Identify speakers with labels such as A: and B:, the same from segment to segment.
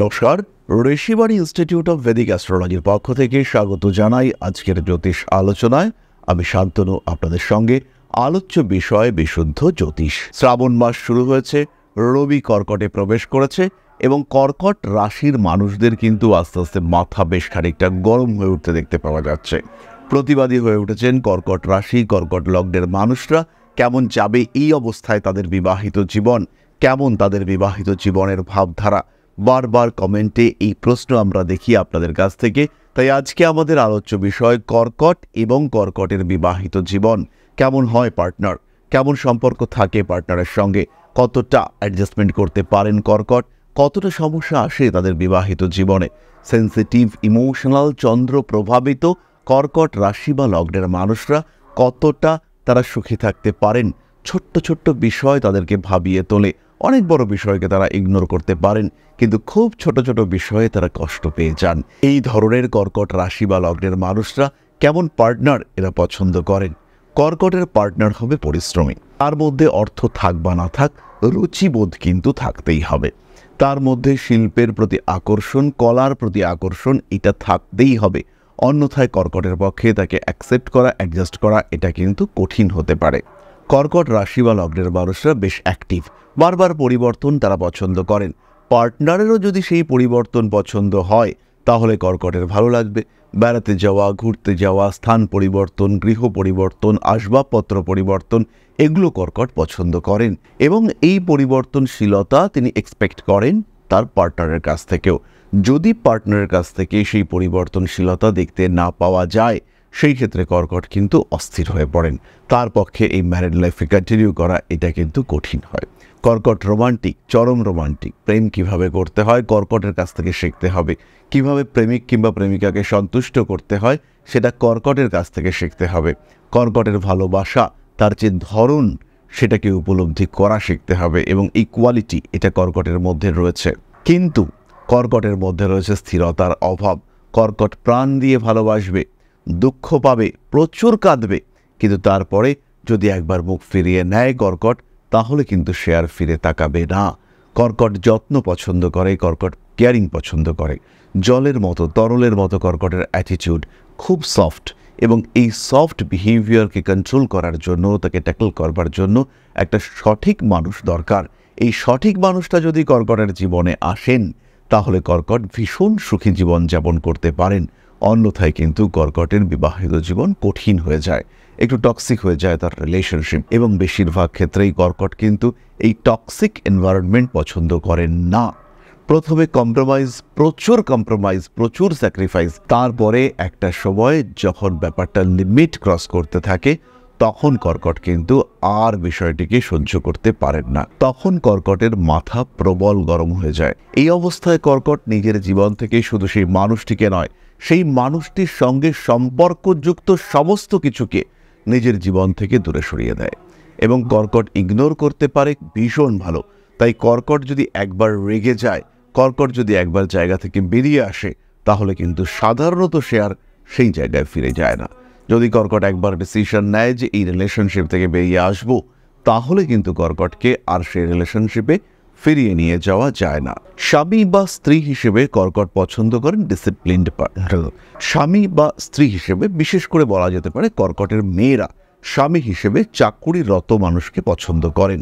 A: নমস্কার, Rishibani institute of Vedic অ্যাস্ট্রোলজির পক্ষ থেকে স্বাগত জানাই আজকের জ্যোতিষ আলোচনায়। আমি শান্তনু আপনাদের সঙ্গে। আলোচ্য বিষয় বিশুদ্ধ জ্যোতিষ। শ্রাবণ মাস শুরু হয়েছে, রবি কর্কটে প্রবেশ করেছে এবং কর্কট রাশির মানুষদের কিন্তু আস্তে আস্তে মাথা বেশ খানিকটা গরম হয়ে উঠতে দেখতে পাওয়া যাচ্ছে। প্রতিবাদী হয়ে উঠেছেন কর্কট রাশি, কর্কট লগ্নের মানুষরা। কেমন যাবে এই অবস্থায় তাদের বিবাহিত জীবন, কেমন তাদের বিবাহিত জীবনের ভাবধারা, বারবার কমেন্টে এই প্রশ্ন আমরা দেখি আপনাদের কাছ থেকে। তাই আজকে আমাদের আলোচ্য বিষয় কর্কট এবং কর্কটের বিবাহিত জীবন। কেমন হয় পার্টনার, কেমন সম্পর্ক থাকে পার্টনারের সঙ্গে, কতটা অ্যাডজাস্টমেন্ট করতে পারেন কর্কট, কতটা সমস্যা আসে তাদের বিবাহিত জীবনে। সেন্সিটিভ, ইমোশনাল, চন্দ্র প্রভাবিত কর্কট রাশি বা লগ্নের মানুষরা কতটা তারা সুখী থাকতে পারেন। ছোট্ট ছোট্ট বিষয় তাদেরকে ভাবিয়ে তোলে, অনেক বড় বিষয়কে তারা ইগনোর করতে পারেন, কিন্তু খুব ছোট ছোট বিষয়ে তারা কষ্ট পেয়ে যান। এই ধরনের কর্কট রাশি বা লগ্নের মানুষরা কেমন পার্টনার এরা পছন্দ করেন? কর্কটের পার্টনার হবে পরিশ্রমী। তার মধ্যে অর্থ থাক বা না থাক, রুচিবোধ কিন্তু থাকতেই হবে। তার মধ্যে শিল্পের প্রতি আকর্ষণ, কলার প্রতি আকর্ষণ, এটা থাকতেই হবে। অন্যথায় কর্কটের পক্ষে তাকে অ্যাকসেপ্ট করা, অ্যাডজাস্ট করা এটা কিন্তু কঠিন হতে পারে। কর্কট রাশি বা লগ্নের মানুষরা বেশ অ্যাক্টিভ, বারবার পরিবর্তন তারা পছন্দ করেন। পার্টনারেরও যদি সেই পরিবর্তন পছন্দ হয় তাহলে কর্কটের ভালো লাগবে। বেড়াতে যাওয়া, ঘুরতে যাওয়া, স্থান পরিবর্তন, গৃহ পরিবর্তন, আসবাবপত্র পরিবর্তন, এগুলো কর্কট পছন্দ করেন এবং এই পরিবর্তনশীলতা তিনি এক্সপেক্ট করেন তার পার্টনারের কাছ থেকেও। যদি পার্টনারের কাছ থেকে সেই পরিবর্তনশীলতা দেখতে না পাওয়া যায়, সেই ক্ষেত্রে কর্কট কিন্তু অস্থির হয়ে পড়েন। তার পক্ষে এই ম্যারিড লাইফে কন্টিনিউ করা এটা কিন্তু কঠিন হয়। কর্কট রোমান্টিক, চরম রোমান্টিক। প্রেম কিভাবে করতে হয় কর্কটের কাছ থেকে শিখতে হবে। কিভাবে প্রেমিক কিংবা প্রেমিকাকে সন্তুষ্ট করতে হয় সেটা কর্কটের কাছ থেকে শিখতে হবে। কর্কটের ভালোবাসা, তার যে ধরন, সেটাকে উপলব্ধি করা শিখতে হবে এবং ইকুয়ালিটি এটা কর্কটের মধ্যে রয়েছে। কিন্তু কর্কটের মধ্যে রয়েছে স্থিরতার অভাব। কর্কট প্রাণ দিয়ে ভালোবাসবে, দুঃখ পাবে, প্রচুর কাঁদবে, কিন্তু তারপরে যদি একবার মুখ ফিরিয়ে নেয় কর্কট, তাহলে কিন্তু সে আর ফিরে তাকাবে না। কর্কট যত্ন পছন্দ করে, কর্কট কেয়ারিং পছন্দ করে। জলের মতো, তরলের মতো কর্কটের অ্যাটিটিউড খুব সফট এবং এই সফট বিহেভিয়ারকে কন্ট্রোল করার জন্য, তাকে ট্যাকল করবার জন্য একটা সঠিক মানুষ দরকার। এই সঠিক মানুষটা যদি কর্কটের জীবনে আসেন তাহলে কর্কট ভীষণ সুখী জীবন যাপন করতে পারেন। অন্যথায় কিন্তু কর্কটের বিবাহিত জীবন কঠিন হয়ে যায়, একটু টক্সিক হয়ে যায় তার রিলেশনশিপ এবং বেশিরভাগ ক্ষেত্রেই কর্কট কিন্তু এই টক্সিক এনভায়রনমেন্ট পছন্দ করেন না। প্রথমে কম্প্রোমাইজ, প্রচুর স্যাক্রিফাইস, তারপরে একটা সময় যখন ব্যাপারটা লিমিট ক্রস করতে থাকে তখন কর্কট কিন্তু আর বিষয়টিকে সহ্য করতে পারেন না। তখন কর্কটের মাথা প্রবল গরম হয়ে যায়। এই অবস্থায় কর্কট নিজের জীবন থেকে শুধু সেই মানুষটিকে নয়, সেই মানুষটির সঙ্গে সম্পর্কযুক্ত সমস্ত কিছুকে নিজের জীবন থেকে দূরে সরিয়ে দেয় এবং কর্কট ইগনোর করতে পারে ভীষণ ভালো। তাই কর্কট যদি একবার রেগে যায়, কর্কট যদি একবার জায়গা থেকে বেরিয়ে আসে, তাহলে কিন্তু সাধারণত সে আর সেই জায়গায় ফিরে যায় না। যদি কর্কট একবার ডিসিশন নেয় যে এই রিলেশনশিপ থেকে বেরিয়ে আসবো, তাহলে কিন্তু কর্কটকে আর সেই রিলেশনশিপে ফিরিয়ে নিয়ে যাওয়া যায় না। স্বামী বা স্ত্রী হিসেবে কর্কট পছন্দ করেন ডিসিপ্লিনড পার্টনার। স্বামী বা স্ত্রী হিসেবে বিশেষ করে বলা যেতে পারে কর্কটের মেয়েরা স্বামী হিসেবে চাকুরিরত মানুষকে পছন্দ করেন।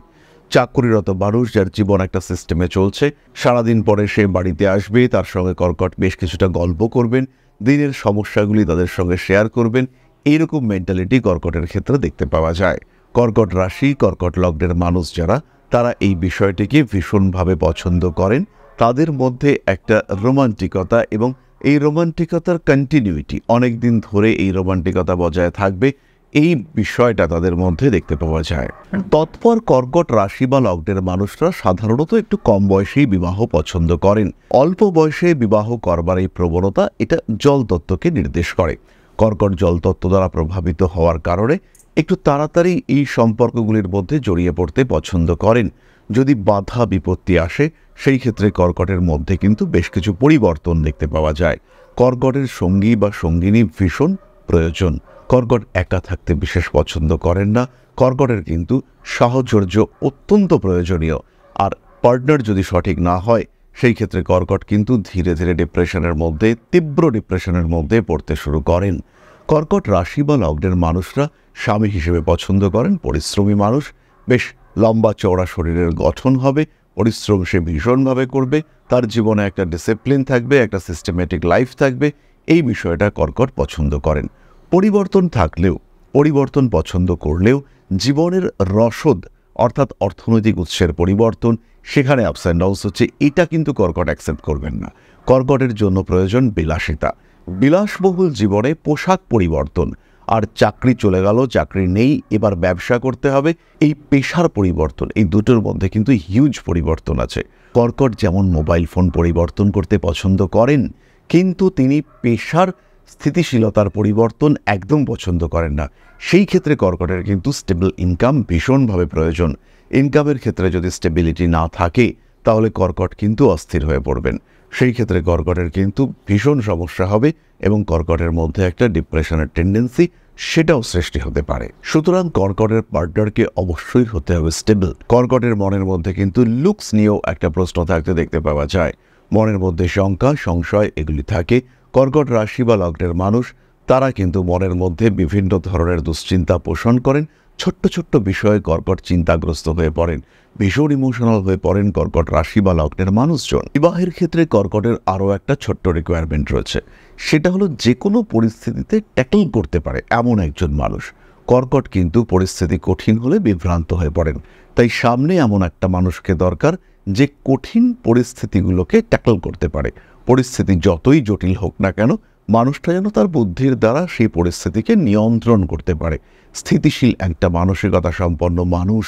A: চাকুরিরত মানুষ যার জীবন একটা সিস্টেমে চলছে, সারাদিন পরে সে বাড়িতে আসবে, তার সঙ্গে কর্কট বেশ কিছুটা গল্প করবেন, দিনের সমস্যাগুলি তাদের সঙ্গে শেয়ার করবেন। এইরকম মেন্টালিটি কর্কটের ক্ষেত্রে দেখতে পাওয়া যায়। কর্কট রাশি, কর্কট লগ্নের মানুষ যারা, তারা এই বিষয়টিকে ভীষণভাবে পছন্দ করেন। তাদের মধ্যে একটা রোমান্টিকতা এবং এই রোমান্টিকতার কন্টিনিউইটি, অনেক দিন ধরে এই রোমান্টিকতা বজায় থাকবে, এই বিষয়টা তাদের মধ্যে দেখতে পাওয়া যায়। তৎপর কর্কট রাশি বা লগ্নের মানুষরা সাধারণত একটু কম বয়সেই বিবাহ পছন্দ করেন। অল্প বয়সে বিবাহ করবার এই প্রবণতা এটা জলতত্ত্বকে নির্দেশ করে। কর্কট জলতত্ত্ব দ্বারা প্রভাবিত হওয়ার কারণে একটু তাড়াতাড়ি এই সম্পর্কগুলির মধ্যে জড়িয়ে পড়তে পছন্দ করেন। যদি বাধা বিপত্তি আসে, সেই ক্ষেত্রে কর্কটের মধ্যে কিন্তু বেশ কিছু পরিবর্তন দেখতে পাওয়া যায়। কর্কটের সঙ্গী বা সঙ্গিনী ভীষণ প্রয়োজন। কর্কট একা থাকতে বিশেষ পছন্দ করেন না। কর্কটের কিন্তু সাহচর্য অত্যন্ত প্রয়োজনীয়। আর পার্টনার যদি সঠিক না হয়, সেই ক্ষেত্রে কর্কট কিন্তু ধীরে ধীরে ডিপ্রেশনের মধ্যে, তীব্র ডিপ্রেশনের মধ্যে পড়তে শুরু করেন। কর্কট রাশি বা লগ্নের মানুষরা স্বামী হিসেবে পছন্দ করেন পরিশ্রমী মানুষ। বেশ লম্বা চওড়া শরীরের গঠন হবে, পরিশ্রম সে ভীষণভাবে করবে, তার জীবনে একটা ডিসিপ্লিন থাকবে, একটা সিস্টেমেটিক লাইফ থাকবে। এই বিষয়টা কর্কট পছন্দ করেন। পরিবর্তন থাকলেও, পরিবর্তন পছন্দ করলেও জীবনের রসদ অর্থাৎ অর্থনৈতিক উৎসের পরিবর্তন, সেখানে আপস অ্যান্ড ডাউনস হচ্ছে, এটা কিন্তু কর্কট অ্যাকসেপ্ট করবেন না। কর্কটের জন্য প্রয়োজন বিলাসিতা, বিলাসবহুল জীবনে পোশাক পরিবর্তন। আর চাকরি চলে গেল, চাকরি নেই, এবার ব্যবসা করতে হবে, এই পেশার পরিবর্তন, এই দুটোর মধ্যে কিন্তু হিউজ পরিবর্তন আছে। কর্কট যেমন মোবাইল ফোন পরিবর্তন করতে পছন্দ করেন, কিন্তু তিনি পেশার স্থিতিশীলতার পরিবর্তন একদম পছন্দ করেন না। সেই ক্ষেত্রে কর্কটের কিন্তু স্টেবল ইনকাম ভীষণভাবে প্রয়োজন। ইনকামের ক্ষেত্রে যদি স্টেবিলিটি না থাকে, তাহলে কর্কট কিন্তু অস্থির হয়ে পড়বেন। সেই ক্ষেত্রে কর্কটের কিন্তু ভীষণ সমস্যা হবে এবং কর্কটের মধ্যে একটা ডিপ্রেশনের টেন্ডেন্সি, সেটাও সৃষ্টি হতে পারে। সুতরাং কর্কটের পার্টনারকে অবশ্যই হতে হবে স্টেবল। কর্কটের মনের মধ্যে কিন্তু লুকস নিয়েও একটা প্রশ্ন থাকতে দেখতে পাওয়া যায়। মনের মধ্যে শঙ্কা, সংশয় এগুলি থাকে। কর্কট রাশি বা লগ্নের মানুষ, তারা কিন্তু মনের মধ্যে বিভিন্ন ধরনের দুশ্চিন্তা পোষণ করেন। ছোট্ট ছোট্ট বিষয়ে কর্কট চিন্তাগ্রস্ত হয়ে পড়েন, ভীষণ ইমোশনাল হয়ে পড়েন কর্কট রাশি বা লগ্নের মানুষজন। বিবাহের ক্ষেত্রে কর্কটের আরও একটা ছোট্ট রিকোয়ারমেন্ট রয়েছে, সেটা হলো যে কোনো পরিস্থিতিতে ট্যাকল করতে পারে এমন একজন মানুষ। কর্কট কিন্তু পরিস্থিতি কঠিন হলে বিভ্রান্ত হয়ে পড়েন, তাই সামনে এমন একটা মানুষকে দরকার যে কঠিন পরিস্থিতিগুলোকে ট্যাকল করতে পারে। পরিস্থিতি যতই জটিল হোক না কেন, মানুষটা যেন তার বুদ্ধির দ্বারা সেই পরিস্থিতিকে নিয়ন্ত্রণ করতে পারে। স্থিতিশীল একটা মানসিকতা সম্পন্ন মানুষ,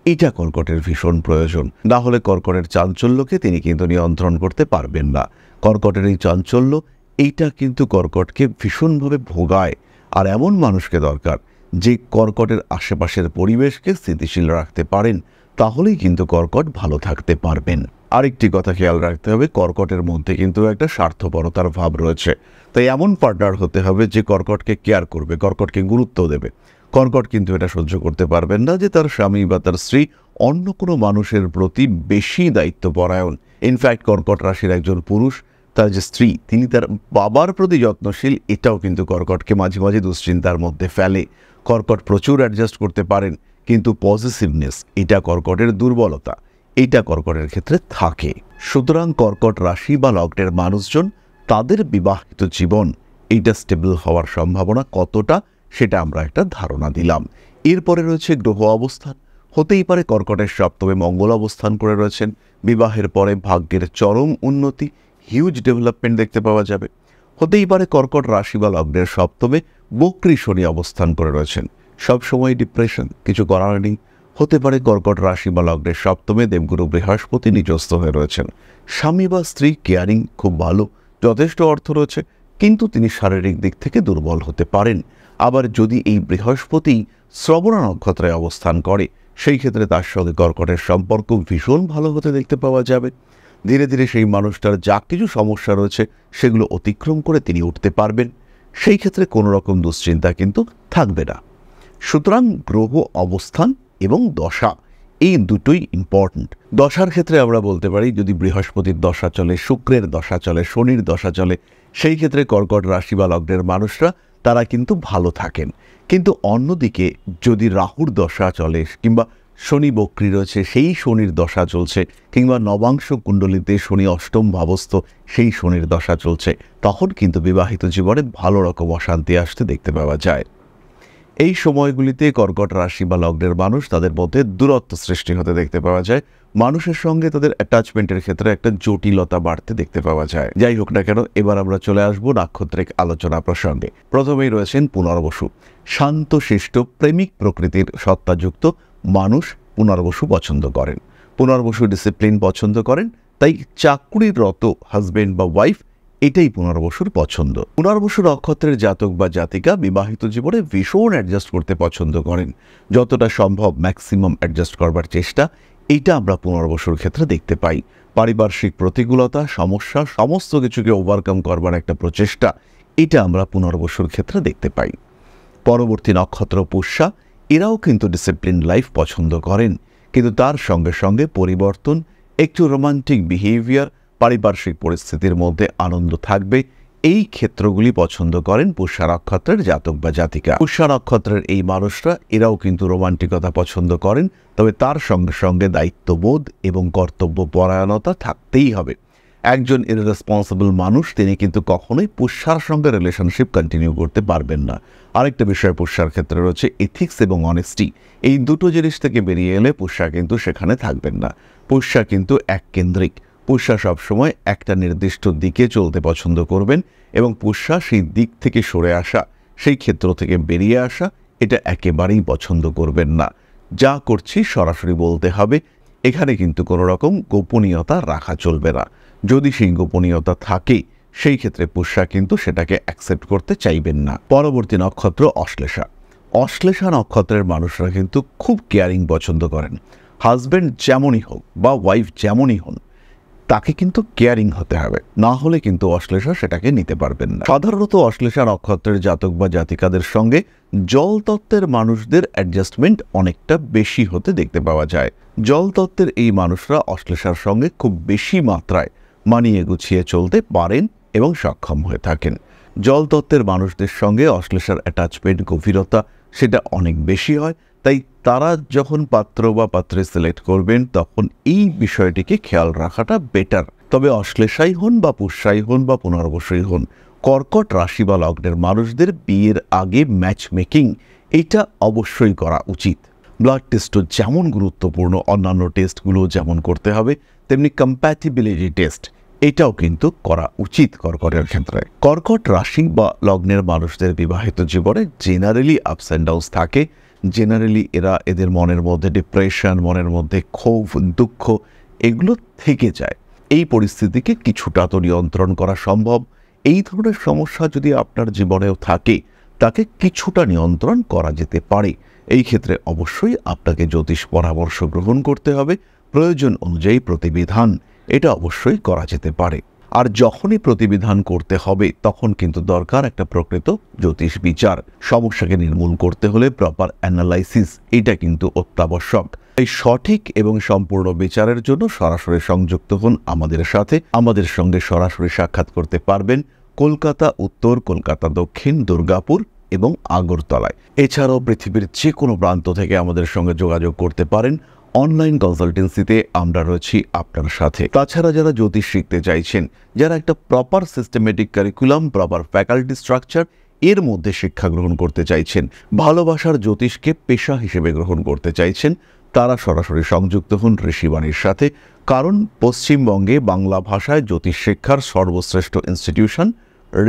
A: এটা কর্কটের ভীষণ প্রয়োজন। না হলে কর্কটের চাঞ্চল্যকে তিনি কিন্তু নিয়ন্ত্রণ করতে পারবেন না। কর্কটের এই চাঞ্চল্য, এইটা কিন্তু কর্কটকে ভীষণভাবে ভোগায়। আর এমন মানুষকে দরকার যে কর্কটের আশেপাশের পরিবেশকে স্থিতিশীল রাখতে পারেন, তাহলেই কিন্তু কর্কট ভালো থাকতে পারবেন। আরেকটি কথা খেয়াল রাখতে হবে, কর্কটের মধ্যে কিন্তু একটা স্বার্থপরতার ভাব রয়েছে। তাই এমন পার্টনার হতে হবে যে কর্কটকে কেয়ার করবে, কর্কটকে গুরুত্ব দেবে। কর্কট কিন্তু এটা সহ্য করতে পারবেন না যে তার স্বামী বা তার স্ত্রী অন্য কোনো মানুষের প্রতি বেশি দায়িত্বপরায়ণ। ইনফ্যাক্ট কর্কট রাশির একজন পুরুষ, তার যে স্ত্রী, তিনি তার বাবার প্রতি যত্নশীল, এটাও কিন্তু কর্কটকে মাঝে মাঝে দুশ্চিন্তার মধ্যে ফেলে। কর্কট প্রচুর অ্যাডজাস্ট করতে পারেন, কিন্তু পজিটিভনেস, এটা কর্কটের দুর্বলতা, এটা কর্কটের ক্ষেত্রে থাকে। সুতরাং কর্কট রাশি বা লগ্নের মানুষজন, তাদের বিবাহিত জীবন এইটা স্টেবল হওয়ার সম্ভাবনা কতটা, সেটা আমরা একটা ধারণা দিলাম। এরপরে রয়েছে গ্রহ অবস্থান। হতেই পারে কর্কটের সপ্তমে মঙ্গল অবস্থান করে রয়েছেন, বিবাহের পরে ভাগ্যের চরম উন্নতি, হিউজ ডেভেলপমেন্ট দেখতে পাওয়া যাবে। হতেই পারে কর্কট রাশি বা লগ্নের সপ্তমে বক্রী শনি অবস্থান করে রয়েছেন, সবসময় ডিপ্রেশন, কিছু করার নেই। হতে পারে কর্কট রাশি বা লগ্নের সপ্তমে দেবগুরু বৃহস্পতি নিচস্থ হয়ে রয়েছেন, স্বামী বা স্ত্রী কেয়ারিং, খুব ভালো, যথেষ্ট অর্থ রয়েছে, কিন্তু তিনি শারীরিক দিক থেকে দুর্বল হতে পারেন। আবার যদি এই বৃহস্পতি শ্রবণা নক্ষত্রে অবস্থান করে, সেই ক্ষেত্রে তার সঙ্গে কর্কটের সম্পর্ক ভীষণ ভালো হতে দেখতে পাওয়া যাবে। ধীরে ধীরে সেই মানুষটার যা কিছু সমস্যা রয়েছে, সেগুলো অতিক্রম করে তিনি উঠতে পারবেন। সেই ক্ষেত্রে কোনো রকম দুশ্চিন্তা কিন্তু থাকবে না। সুতরাং গ্রহ অবস্থান এবং দশা, এই দুটোই ইম্পর্ট্যান্ট। দশার ক্ষেত্রে আমরা বলতে পারি, যদি বৃহস্পতির দশা চলে, শুক্রের দশা চলে, শনির দশা চলে, সেই ক্ষেত্রে কর্কট রাশি বা লগ্নের মানুষরা তারা কিন্তু ভালো থাকেন। কিন্তু অন্যদিকে যদি রাহুর দশা চলে, কিংবা শনি বক্রী রয়েছে, সেই শনির দশা চলছে, কিংবা নবাংশ কুণ্ডলিতে শনি অষ্টম ভাবস্থ, সেই শনির দশা চলছে, তখন কিন্তু বিবাহিত জীবনে ভালো রকম অশান্তি আসতে দেখতে পাওয়া যায়। এই সময়গুলিতে কর্কট রাশি বা লগ্নের মানুষ, তাদের মধ্যে দূরত্ব সৃষ্টি হতে দেখতে পাওয়া যায়। মানুষের সঙ্গে তাদের অ্যাটাচমেন্টের ক্ষেত্রে একটা জটিলতা বাড়তে দেখতে পাওয়া যায়। যাই হোক না কেন, এবার আমরা চলে আসবো নাক্ষত্রিক আলোচনা প্রসঙ্গে। প্রথমেই রয়েছেন পুনর্বসু, শান্তশিষ্ট প্রেমিক প্রকৃতির সত্তাযুক্ত মানুষ পুনর্বসু পছন্দ করেন। পুনর্বসু ডিসিপ্লিন পছন্দ করেন, তাই চাকরিরত হাজবেন্ড বা ওয়াইফ, এটাই পুনর্বসুর পছন্দ। পুনর্বসু নক্ষত্রের জাতক বা জাতিকা বিবাহিত জীবনে ভীষণ অ্যাডজাস্ট করতে পছন্দ করেন, যতটা সম্ভব ম্যাক্সিমাম অ্যাডজাস্ট করবার চেষ্টা, এইটা আমরা পুনর্বসুর ক্ষেত্রে দেখতে পাই। পারিপার্শ্বিক প্রতিকূলতা, সমস্যা, সমস্ত কিছুকে ওভারকাম করবার একটা প্রচেষ্টা, এটা আমরা পুনর্বসুর ক্ষেত্রে দেখতে পাই। পরবর্তী নক্ষত্র পুষ্যা, এরাও কিন্তু ডিসিপ্লিন লাইফ পছন্দ করেন, কিন্তু তার সঙ্গে সঙ্গে পরিবর্তন, একটু রোমান্টিক বিহেভিয়ার, পারিপার্শ্বিক পরিস্থিতির মধ্যে আনন্দ থাকবে, এই ক্ষেত্রগুলি পছন্দ করেন পুষ্যা নক্ষত্রের জাতক বা জাতিকা। পুষ্যা নক্ষত্রের এই মানুষরা এরাও কিন্তু রোমান্টিকতা পছন্দ করেন, তবে তার সঙ্গে সঙ্গে দায়িত্ববোধ এবং কর্তব্য পরায়ণতা থাকতেই হবে। একজন ইররেসপন্সিবল মানুষ তিনি কিন্তু কখনোই পুষ্যার সঙ্গে রিলেশনশিপ কন্টিনিউ করতে পারবেন না। আরেকটা বিষয় পুষ্যার ক্ষেত্রে রয়েছে এথিক্স এবং অনেস্টি। এই দুটো জিনিস থেকে বেরিয়ে এলে পুষ্যা কিন্তু সেখানে থাকবেন না। পুষ্যা কিন্তু এককেন্দ্রিক। পুষ্যা সবসময় একটা নির্দিষ্ট দিকে চলতে পছন্দ করবেন এবং পুষ্যা সেই দিক থেকে সরে আসা, সেই ক্ষেত্র থেকে বেরিয়ে আসা, এটা একেবারেই পছন্দ করবেন না। যা করছি সরাসরি বলতে হবে, এখানে কিন্তু কোনো রকম গোপনীয়তা রাখা চলবে না। যদি সেই গোপনীয়তা থাকে সেই ক্ষেত্রে পুষ্যা কিন্তু সেটাকে অ্যাকসেপ্ট করতে চাইবেন না। পরবর্তী নক্ষত্র অশ্লেষা। অশ্লেষা নক্ষত্রের মানুষরা কিন্তু খুব কেয়ারিং পছন্দ করেন। হাজব্যান্ড যেমনই হোক বা ওয়াইফ যেমনই হন, তাকে কিন্তু কেয়ারিং হতে হবে, না হলে কিন্তু অশ্লেষা সেটাকে নিতে পারবেন না। সাধারণত অশ্লেষা নক্ষত্রের জাতক বা জাতিকাদের সঙ্গে জল তত্ত্বের মানুষদের অ্যাডজাস্টমেন্ট অনেকটা বেশি হতে দেখতে পাওয়া যায়। জল তত্ত্বের এই মানুষরা অশ্লেষার সঙ্গে খুব বেশি মাত্রায় মানিয়ে গুছিয়ে চলতে পারেন এবং সক্ষম হয়ে থাকেন। জল তত্ত্বের মানুষদের সঙ্গে অশ্লেষার অ্যাটাচমেন্ট, গভীরতা সেটা অনেক বেশি হয়। তাই তারা যখন পাত্র বা পাত্রে সিলেক্ট করবেন তখন এই বিষয়টিকে খেয়াল রাখাটা বেটার। তবে অশ্লেষাই হন বা পুষ্যাই হন বা পুনর্বসুই হন, কর্কট রাশি বা লগ্নের মানুষদের বিয়ের আগে ম্যাচ মেকিং এটা অবশ্যই করা উচিত। ব্লাড টেস্টও যেমন গুরুত্বপূর্ণ, অন্যান্য টেস্টগুলো যেমন করতে হবে, তেমনি কম্প্যাটিবিলিটি টেস্ট এটাও কিন্তু করা উচিত কর্কটের ক্ষেত্রে। কর্কট রাশি বা লগ্নের মানুষদের বিবাহিত জীবনে জেনারেলি আপস অ্যান্ড ডাউনস থাকে। জেনারেলি এদের মনের মধ্যে ডিপ্রেশন, মনের মধ্যে ক্ষোভ, দুঃখ এগুলো থেকে যায়। এই পরিস্থিতিকে কিছুটা তো নিয়ন্ত্রণ করা সম্ভব। এই ধরনের সমস্যা যদি আপনার জীবনেও থাকে, তাকে কিছুটা নিয়ন্ত্রণ করা যেতে পারে। এই ক্ষেত্রে অবশ্যই আপনাকে জ্যোতিষ পরামর্শ গ্রহণ করতে হবে। প্রয়োজন অনুযায়ী প্রতিবিধান এটা অবশ্যই করা যেতে পারে। আর যখনই প্রতিবিধান করতে হবে তখন কিন্তু দরকার একটা প্রকৃত জ্যোতিষ বিচার। সমস্যাকে নির্মূল করতে হলে প্রপার অ্যানালাইসিস এটা কিন্তু অত্যাবশ্যক। এই সঠিক এবং সম্পূর্ণ বিচারের জন্য সরাসরি সংযুক্ত হন আমাদের সাথে। আমাদের সঙ্গে সরাসরি সাক্ষাৎ করতে পারবেন কলকাতা উত্তর, কলকাতা দক্ষিণ, দুর্গাপুর এবং আগরতলায়। এছাড়াও পৃথিবীর যে কোনো প্রান্ত থেকে আমাদের সঙ্গে যোগাযোগ করতে পারেন। অনলাইন কনসালটেন্সিতে আমরা রয়েছি আপনার সাথে। তাছাড়া যারা জ্যোতিষ শিখতে চাইছেন, যারা একটা proper systematic curriculum, proper faculty structure এর মধ্যে শিক্ষা গ্রহণ করতে চাইছেন, ভালোবাসার জ্যোতিষকে পেশা হিসেবে গ্রহণ করতে চাইছেন, তারা সরাসরি সংযুক্ত হন ঋষিবাণীর সাথে। কারণ পশ্চিমবঙ্গে বাংলা ভাষায় জ্যোতিষ শিক্ষার সর্বশ্রেষ্ঠ institution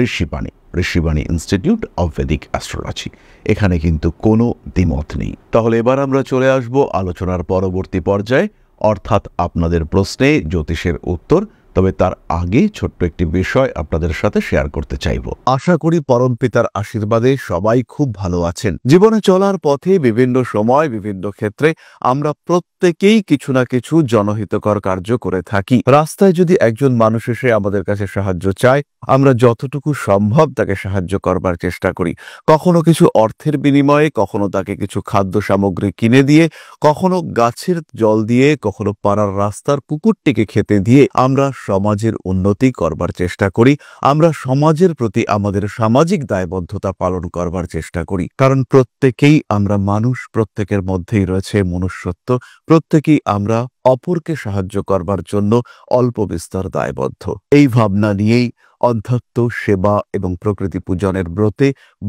A: Rishibani, Rishibani institute of Vedic astrology. এখানে কিন্তু কোনো দ্বিমত নেই। তাহলে এবার আমরা চলে আসব আলোচনার পরবর্তী পর্যায়ে, অর্থাৎ আপনাদের প্রশ্নে জ্যোতিষের উত্তর। তবে তার আগে ছোট্ট একটি বিষয় আপনাদের সাথে শেয়ার করতে চাইব। আশা করি পরমপিতার আশীর্বাদে সবাই খুব ভালো আছেন। জীবনে চলার পথে বিভিন্ন সময় বিভিন্ন ক্ষেত্রে আমরা প্রত্যেকেই কিছু না কিছু জনহিতকর কার্য করে থাকি। রাস্তায় যদি একজন মানুষ এসে আমাদের কাছে সাহায্য চায়, আমরা যতটুকু সম্ভব তাকে সাহায্য করবার চেষ্টা করি। কখনো কিছু অর্থের বিনিময়ে, কখনো তাকে কিছু খাদ্য সামগ্রী কিনে দিয়ে, কখনো গাছের জল দিয়ে, কখনো পাড়ার রাস্তার কুকুরটিকে খেতে দিয়ে আমরা সমাজের উন্নতি করবার চেষ্টা করি। আমরা সমাজের প্রতি আমাদের সামাজিক দায়বদ্ধতা পালন করবার চেষ্টা করি। কারণ প্রত্যেকেই আমরা মানুষ, প্রত্যেকের মধ্যেই রয়েছে মনুষ্যত্ব, প্রত্যেকেই আমরা অপরকে সাহায্য করবার জন্য অল্প বিস্তর দায়বদ্ধ। এই ভাবনা নিয়েই অধ্যাত্ম, সেবা এবং প্রকৃতি পূজনের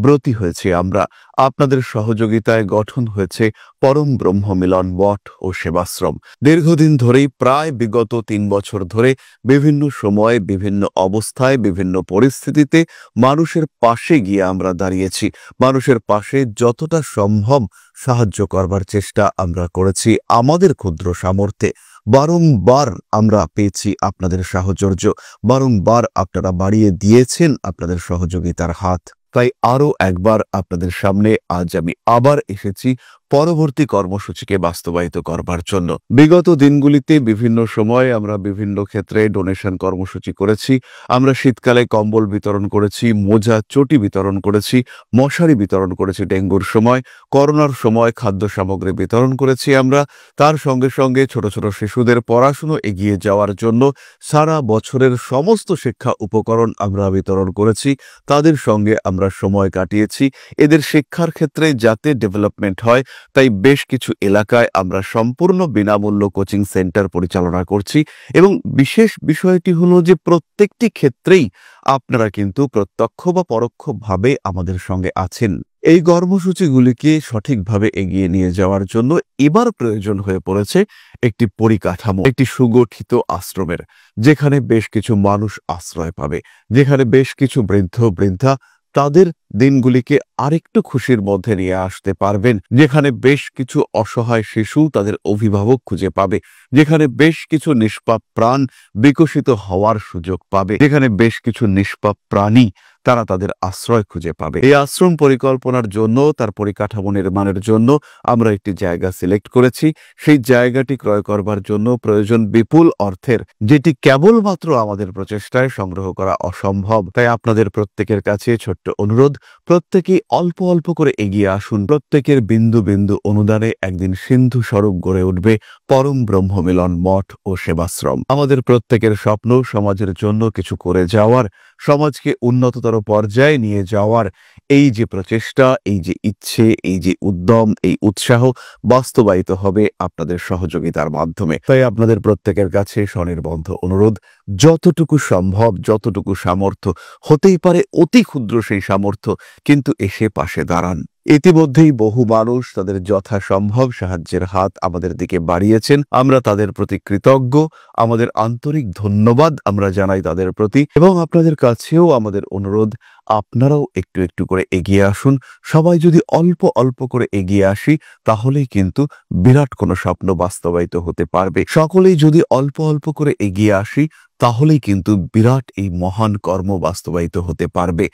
A: ব্রতী হয়েছে আমরা। আপনাদের সহযোগিতায় গঠন হয়েছে পরম ব্রহ্ম মিলন মঠ ও সেবাশ্রম। দীর্ঘদিন ধরেই, প্রায় বিগত 3 বছর ধরে বিভিন্ন সময়ে, বিভিন্ন অবস্থায়, বিভিন্ন পরিস্থিতিতে মানুষের পাশে গিয়ে আমরা দাঁড়িয়েছি। মানুষের পাশে যতটা সম্ভব সাহায্য করবার চেষ্টা আমরা করেছি আমাদের ক্ষুদ্র সামর্থ্যে। বারংবার আমরা পেয়েছি আপনাদের সাহচর্য, বারংবার আপনারা বাড়িয়ে দিয়েছেন আপনাদের সহযোগিতার হাত। তাই আরো একবার আপনাদের সামনে আজ আমি আবার এসেছি পরবর্তী কর্মসূচিকে বাস্তবায়িত করবার জন্য। বিগত দিনগুলিতে বিভিন্ন সময় আমরা বিভিন্ন ক্ষেত্রে ডোনেশন কর্মসূচি করেছি। আমরা শীতকালে কম্বল বিতরণ করেছি, মোজা চটি বিতরণ করেছি, মশারি বিতরণ করেছি ডেঙ্গুর সময়, করোনার সময় খাদ্য সামগ্রী বিতরণ করেছি আমরা। তার সঙ্গে সঙ্গে ছোট ছোট শিশুদের পড়াশুনো এগিয়ে যাওয়ার জন্য সারা বছরের সমস্ত শিক্ষা উপকরণ আমরা বিতরণ করেছি। তাদের সঙ্গে আমরা সময় কাটিয়েছি। এদের শিক্ষার ক্ষেত্রে যাতে ডেভেলপমেন্ট হয় তাই বেশ কিছু এলাকায় আমরা সম্পূর্ণ বিনামূল্য কোচিং সেন্টার পরিচালনা করছি। এবং বিশেষ বিষয়টি হলো যে প্রত্যেকটি ক্ষেত্রেই আপনারা কিন্তু প্রত্যক্ষ বা পরোক্ষভাবে আমাদের সঙ্গে আছেন। এই কর্মসূচিগুলিকে সঠিকভাবে এগিয়ে নিয়ে যাওয়ার জন্য এবার প্রয়োজন হয়ে পড়েছে একটি পরিকাঠামো, একটি সুগঠিত আশ্রমের, যেখানে বেশ কিছু মানুষ আশ্রয় পাবে, যেখানে বেশ কিছু বৃদ্ধ বৃদ্ধা তাদের দিনগুলিকে আরেকটু খুশির মধ্যে নিয়ে আসতে পারবেন, যেখানে বেশ কিছু অসহায় শিশু তাদের অভিভাবক খুঁজে পাবে, যেখানে বেশ কিছু নিষ্পাপ প্রাণ বিকশিত হওয়ার সুযোগ পাবে, যেখানে বেশ কিছু নিষ্পাপ প্রাণী তারা তাদের আশ্রয় খুঁজে পাবে। এই আশ্রম পরিকল্পনার জন্য, তার পরিকাঠামো নির্মাণের জন্য আমরা একটি জায়গা সিলেক্ট করেছি। সেই জায়গাটি ক্রয় করবার জন্য প্রয়োজন বিপুল অর্থের, যেটি কেবলমাত্র আমাদের প্রচেষ্টায় সংগ্রহ করা অসম্ভব। তাই আপনাদের প্রত্যেকের কাছে ছোট্ট অনুরোধ, প্রত্যেকেই অল্প অল্প করে এগিয়ে আসুন। প্রত্যেকের বিন্দু বিন্দু অনুদানে একদিন সিন্ধু স্বরূপ গড়ে উঠবে পরম ব্রহ্মমিলন মঠ ও সেবাশ্রম। আমাদের প্রত্যেকের স্বপ্ন সমাজের জন্য কিছু করে যাওয়ার, সমাজকে উন্নততর পর্যায়ে নিয়ে যাওয়ার। এই যে প্রচেষ্টা, এই যে ইচ্ছে, এই যে উদ্যম, এই উৎসাহ বাস্তবায়িত হবে আপনাদের সহযোগিতার মাধ্যমে। তাই আপনাদের প্রত্যেকের কাছে স্বনির্বন্ধ অনুরোধ, যতটুকু সম্ভব, যতটুকু সামর্থ্য, হতেই পারে অতি ক্ষুদ্র সেই সামর্থ্য, কিন্তু এসে পাশে দাঁড়ান। ইতিমধ্যেই বহু মানুষ তাদের যথাসম্ভব সাহায্যের হাত আমাদের দিকে বাড়িয়েছেন। আমরা তাদের প্রতি কৃতজ্ঞ। আমাদের আন্তরিক ধন্যবাদ আমরা জানাই তাদের প্রতি। এবং আপনাদের কাছেও আমাদের অনুরোধ, আপনারাও একটু একটু করে এগিয়ে আসুন। সবাই যদি অল্প অল্প করে এগিয়ে আসি তাহলেই কিন্তু বিরাট কোনো স্বপ্ন বাস্তবায়িত হতে পারবে। সকলেই যদি অল্প অল্প করে এগিয়ে আসি তাহলেই কিন্তু বিরাট এই মহান কর্ম বাস্তবায়িত হতে পারবে।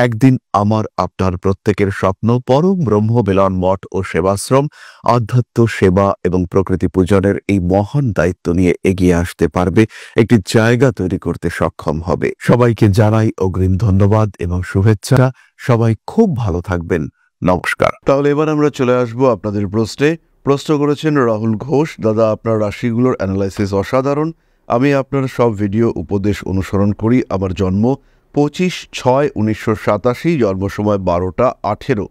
A: একদিন আমার আপনার প্রত্যেকের স্বপ্ন পরম ব্রহ্ম মিলন মঠ ও সেবাশ্রম আধ্যাত্ম সেবা এবং প্রকৃতি পূজনের এই মহান দায়িত্ব নিয়ে এগিয়ে আসতে পারবে, একটি জায়গা তৈরি করতে সক্ষম হবে। সবাইকে জানাই অগ্রিম ধন্যবাদ এবং শুভেচ্ছা। সবাই খুব ভালো থাকবেন। নমস্কার। তাহলে এবার আমরা চলে আসবো আপনাদের প্রশ্ন করেছেন রাহুল ঘোষ। দাদা, আপনার রাশিগুলোর অ্যানালাইসিস অসাধারণ। আমি আপনার সব ভিডিও উপদেশ অনুসরণ করি। আমার জন্ম 25/6/1987, জন্ম সময় 12টা 18,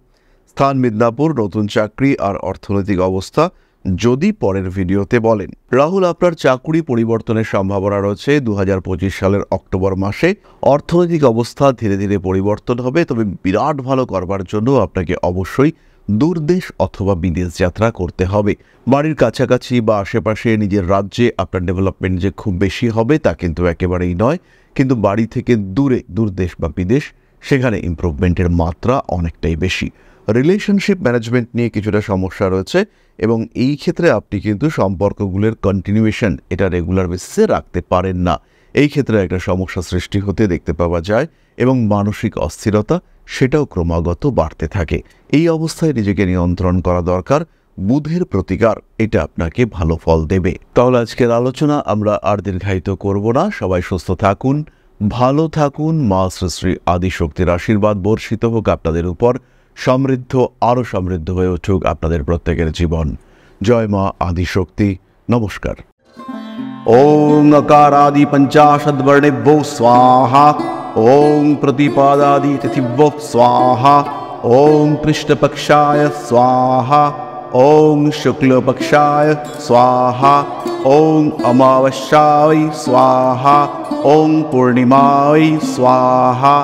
A: স্থান মিদনাপুর, নতুন চাকরি আর অর্থনৈতিক অবস্থা যদি পরের ভিডিওতে বলেন। রাহুল, আপনার চাকুরি পরিবর্তনের সম্ভাবনা রয়েছে 2025 সালের অক্টোবর মাসে। অর্থনৈতিক অবস্থা ধীরে ধীরে পরিবর্তন হবে, তবে বিরাট ভালো করবার জন্য আপনাকে অবশ্যই দূরদেশ অথবা বিদেশ যাত্রা করতে হবে। বাড়ির কাছাকাছি বা আশেপাশে নিজের রাজ্যে আপনার ডেভেলপমেন্ট যে খুব বেশি হবে তা কিন্তু একেবারেই নয়, কিন্তু বাড়ি থেকে দূরে দূরদেশ বা বিদেশ, সেখানে ইমপ্রুভমেন্টের মাত্রা অনেকটাই বেশি। রিলেশনশিপ ম্যানেজমেন্ট নিয়ে কিছুটা সমস্যা রয়েছে এবং এই ক্ষেত্রে আপনি কিন্তু সম্পর্কগুলোর কন্টিনিউয়েশন এটা রেগুলার বেসিসে রাখতে পারেন না। এই ক্ষেত্রে একটা সমস্যা সৃষ্টি হতে দেখতে পাওয়া যায় এবং মানসিক অস্থিরতা সেটাও ক্রমাগত বাড়তে থাকে। এই অবস্থায় নিজেকে নিয়ন্ত্রণ করা দরকার। বুধের প্রতিকার এটা আপনাকে ভালো ফল দেবে। তাহলে আজকের আলোচনা আমরা আর দীর্ঘায়িত করব না। সবাই সুস্থ থাকুন, ভালো থাকুন। মা শ্রী শ্রী আদিশক্তির আশীর্বাদ বর্ষিত হোক আপনাদের উপর। সমৃদ্ধ, আরও সমৃদ্ধ হয়ে উঠুক আপনাদের প্রত্যেকের জীবন। জয় মা আদিশক্তি। নমস্কার। ওং অকারাদি পঞ্চাশদ্বর্ণেভ্যো স্বাহা। ওং প্রতিপাদাদি তিথিভ্যো স্বাহা। ওং কৃষ্ণপক্ষায় স্বাহা। ওং শুক্লপক্ষায় স্বাহা। ওং অমাবস্যায় স্বাহা। ওং পূর্ণিমায় স্বাহা।